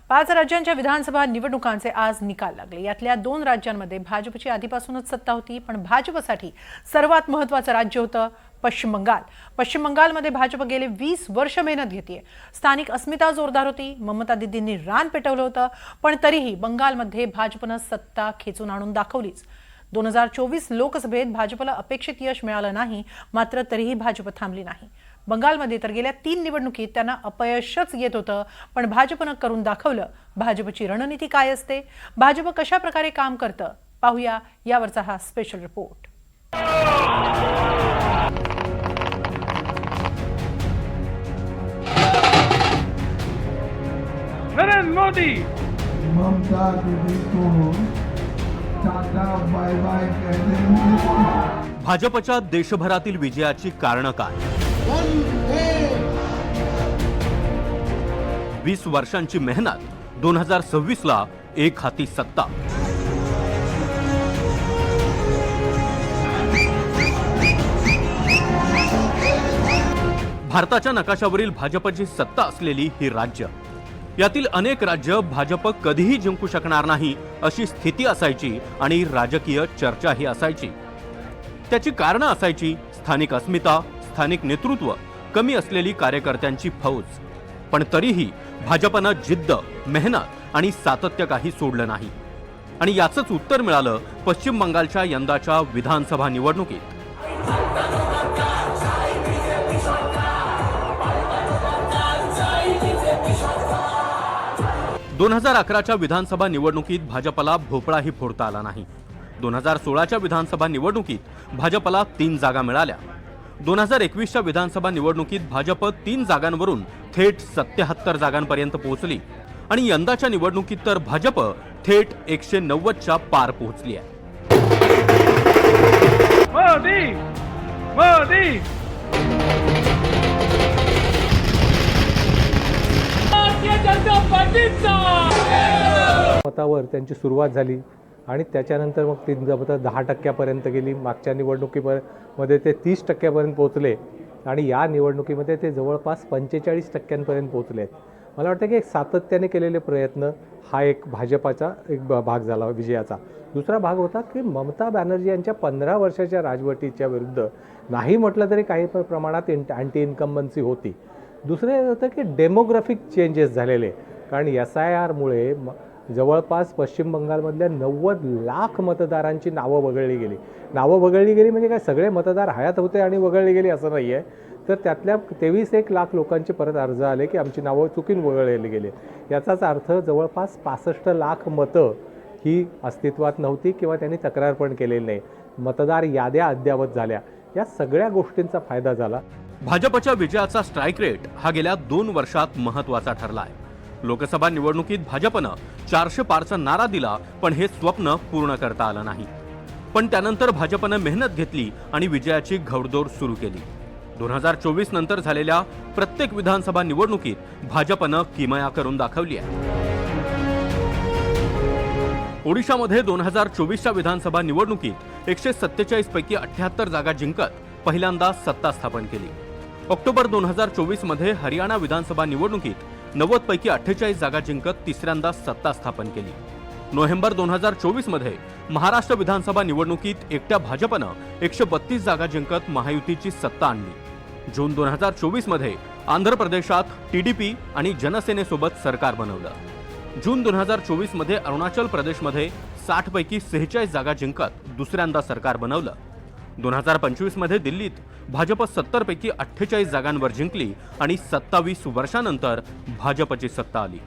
5 राज्यांच्या विधानसभा निवडणुकांचे आज निकाल लागले। यातल्या 2 राज्यांमध्ये भाजपची आधीपासूनच सत्ता होती, पण भाजपसाठी सर्वात महत्त्वाचं राज्य होतं पश्चिम बंगाल। पश्चिम बंगालमध्ये भाजप गेले 20 वर्ष मेहनत घेतेय। स्थानिक अस्मिता जोरदार होती, ममता दीदींनी रान पेटवलं होतं, पण तरीही बंगालमध्ये भाजपनं सत्ता खेचून आणून दाखवलीच। 2024 लोकसभेत भाजपला अपेक्षित यश मिळालं नाही, मात्र तरीही भाजप थांबली नाही। बंगालमध्ये तर गेल्या 3 निवडणुकीत त्यांना अपयशच येत होतं, पण भाजपनं करून दाखवलं। भाजपची रणनीती काय असते, भाजप कशा प्रकारे काम करतं, पाहूया यावरचा हा स्पेशल रिपोर्ट। नरेंद्र मोदी ममता दीदी को टाटा बाय बाय कहते। भाजपच्या देशभरातील विजयाची कारणं काय? 20 वर्षांची मेहनत, 2026 ला एक हाती सत्ता। भारताच्या नकाशावरील भाजपची सत्ता असलेली ही राज्य, यातील अनेक राज्य भाजप कधीही जिंकू शकणार नाही अशी स्थिती असायची आणि राजकीय चर्चाही असायची। त्याची कारणं असायची स्थानिक अस्मिता, स्थानिक नेतृत्व, कमी असलेली कार्यकर्त्यांची फौज। पण तरीही भाजपनं जिद्द, मेहनत आणि सातत्य काही सोडलं नाही, आणि याचंच उत्तर मिळालं पश्चिम बंगालच्या यंदाच्या विधानसभा निवडणुकीत। 2011च्या विधानसभा निवडणुकीत भाजपला भोपळाही फोडता आला नाही। 2016च्या विधानसभा निवडणुकीत भाजपला 3 जागा मिळाल्या। 2021च्या विधानसभा निवडणुकीत भाजप 3 जागांवरून थेट 77 जागांपर्यंत पोहोचली, आणि यंदाच्या निवडणुकीत तर भाजप थेट 190च्या पार पोहोचली आहे। मोदी मोदी मतावर त्यांची सुरुवात झाली आणि त्याच्यानंतर मग ती मतं 10% गेली। मागच्या निवडणुकीमध्ये ते 30% पोहोचले, आणि या निवडणुकीमध्ये ते जवळपास 45% पोहोचले। मला वाटतं की एक सातत्याने केलेले प्रयत्न हा एक भाजपाचा एक भाग झाला विजयाचा। दुसरा भाग होता की ममता बॅनर्जी यांच्या 15 वर्षाच्या राजवटीच्या विरुद्ध नाही म्हटलं तरी काही प्रमाणात अँटी इन्कम्बन्सी होती। दुसरे होतं की डेमोग्राफिक चेंजेस झालेले, कारण SIRमुळे जवळपास पश्चिम बंगालमधल्या 90 लाख मतदारांची नावं वगळली गेली। नावं वगळली गेली म्हणजे काय, सगळे मतदार हयात होते आणि वगळली गेली असं नाही आहे, तर त्यातल्या 23 लाख लोकांचे परत अर्ज आले की आमची नावं चुकीन वगळली गेली। याचाच अर्थ जवळपास 65 लाख मतं ही अस्तित्वात नव्हती किंवा त्यांनी तक्रार पण केलेली नाही। मतदार याद्या अद्ययावत झाल्या, या सगळ्या गोष्टींचा फायदा झाला। भाजपच्या विजयाचा स्ट्राईक रेट हा गेल्या 2 वर्षात महत्त्वाचा ठरला आहे। लोकसभा निवडणुकीत भाजपनं 400 पारचा नारा दिला, पण हे स्वप्न पूर्ण करता आलं नाही। पण त्यानंतर भाजपनं मेहनत घेतली आणि विजयाची घौडदौड सुरू केली। 2024 नंतर झालेल्या प्रत्येक विधानसभा निवडणुकीत भाजपनं किमया करून दाखवली आहे। ओडिशामध्ये 2024च्या विधानसभा निवडणुकीत 147 पैकी 78 जागा जिंकत पहिल्यांदा सत्ता स्थापन केली। ऑक्टोबर 2024 मध्ये हरियाणा विधानसभा निवडणुकीत 90 पैकी 48 जागा जिंकत तिसऱ्यांदा सत्ता स्थापन केली। नोव्हेंबर 2024 मध्ये महाराष्ट्र विधानसभा निवडणुकीत एकट्या भाजपनं 132 जागा जिंकत महायुतीची सत्ता आणली। जून 2024 मध्ये आंध्र प्रदेशात TDP आणि जनसेनेसोबत सरकार बनवलं। जून 2024 मध्ये अरुणाचल प्रदेशमध्ये 60 पैकी 46 जागा जिंकत दुसऱ्यांदा सरकार बनवलं। 2025 मध्ये दिल्लीत भाजप 70 पैकी 48 जागांवर जिंकली आणि 27 वर्षांनंतर भाजपची सत्ता आली।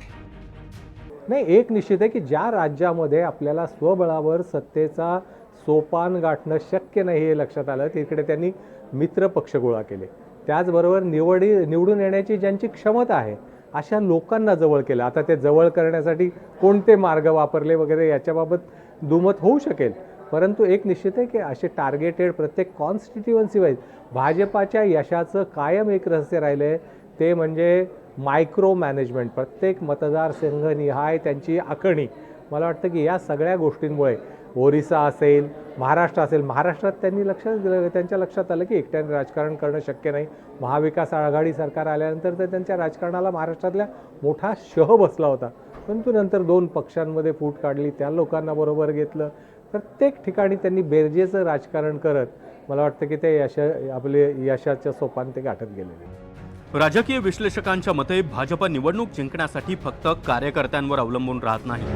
नाही, एक निश्चित आहे की ज्या राज्यामध्ये आपल्याला स्वबळावर सत्तेचा सोपान गाठणं शक्य नाही हे लक्षात आलं, तिकडे त्यांनी मित्र पक्ष गोळा केले। त्याचबरोबर निवडून येण्याची ज्यांची क्षमता आहे अशा लोकांना जवळ केलं। आता ते जवळ करण्यासाठी कोणते मार्ग वापरले वगैरे याच्याबाबत दुमत होऊ शकेल, परंतु एक निश्चित आहे की असे टार्गेटेड प्रत्येक कॉन्स्टिट्युएन्सी वाईज भाजपाच्या यशाचं कायम एक रहस्य राहिलं आहे, ते म्हणजे मायक्रो मॅनेजमेंट, प्रत्येक मतदारसंघनिहाय त्यांची आखणी। मला वाटतं की या सगळ्या गोष्टींमुळे ओरिसा असेल, महाराष्ट्र असेल. महाराष्ट्रात त्यांच्या लक्षात आलं की एकट्याने राजकारण करणं शक्य नाही. महाविकास आघाडी सरकार आल्यानंतर तर त्यांच्या राजकारणाला महाराष्ट्रातल्या मोठा शह बसला होता. परंतु नंतर 2 पक्षांमध्ये फूट काढली, त्या लोकांना बरोबर घेतलं. प्रत्येक ठिकाणी त्यांनी बेरजेचं राजकारण करत मला वाटतं की ते आपले यशाच्या सोपान ते गाठत गेलेले. राजकीय विश्लेषकांच्या मते भाजप निवडणूक जिंकण्यासाठी फक्त कार्यकर्त्यांवर अवलंबून राहत नाही,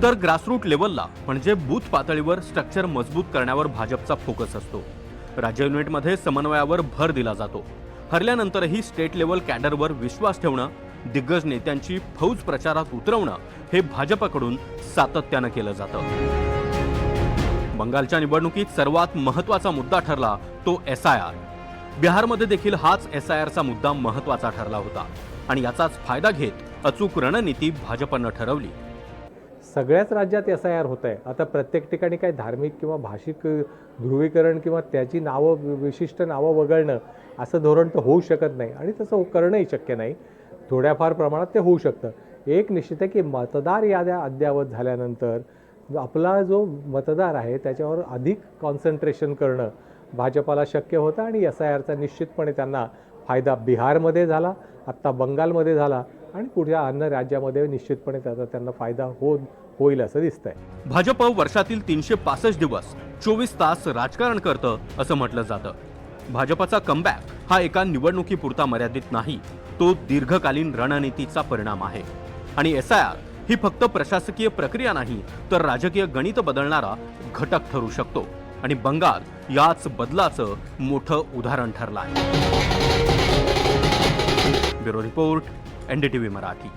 तर ग्रासरूट लेवलला म्हणजे बूथ पातळीवर स्ट्रक्चर मजबूत करण्यावर भाजपचा फोकस असतो. राज्य युनिटमध्ये समन्वयावर भर दिला जातो. हरल्यानंतरही स्टेट लेवल कॅडरवर विश्वास ठेवणं, दिग्गज नेत्यांची फौज प्रचारात उतरवणं हे भाजपकडून सातत्यानं केलं जातं. बंगालच्या निवडणुकीत सर्वात महत्त्वाचा मुद्दा ठरला तो SIR. बिहारमध्ये देखील हाच SIRचा मुद्दा महत्त्वाचा ठरला होता आणि याचाच फायदा घेत अचूक रणनीती भाजपनं ठरवली. सगळ्याच राज्यात SIR होत आहे. आता प्रत्येक ठिकाणी काही धार्मिक किंवा भाषिक ध्रुवीकरण किंवा त्याची विशिष्ट नावं वगळणं असं धोरण तर होऊ शकत नाही आणि तसं करणंही शक्य नाही. थोड्याफार प्रमाणात ते होऊ शकतं. एक निश्चित आहे की मतदार याद्या अद्ययावत झाल्यानंतर आपला जो मतदार आहे त्याच्यावर अधिक कॉन्सन्ट्रेशन करणं भाजपाला शक्य होतं आणि SIRचा निश्चितपणे त्यांना फायदा बिहारमध्ये झाला, आत्ता बंगालमध्ये झाला आणि पुढच्या अन्य राज्यामध्ये निश्चितपणे त्याचा त्यांना फायदा होईल असं दिसतंय. भाजप वर्षातील 365 दिवस 24 तास राजकारण करतं असं म्हटलं जातं. भाजपचा कमबॅक हा एका निवडणुकीपुरता मर्यादित नाही, तो दीर्घकालीन रणनीतीचा परिणाम आहे. आणि SIR ही फक्त प्रशासकीय प्रक्रिया नाही, तर राजकीय गणित बदलणारा घटक ठरू शकतो. आणि बंगाल याच बदलाचं मोठं उदाहरण ठरलं आहे. Bureau report, NDTV Marathi.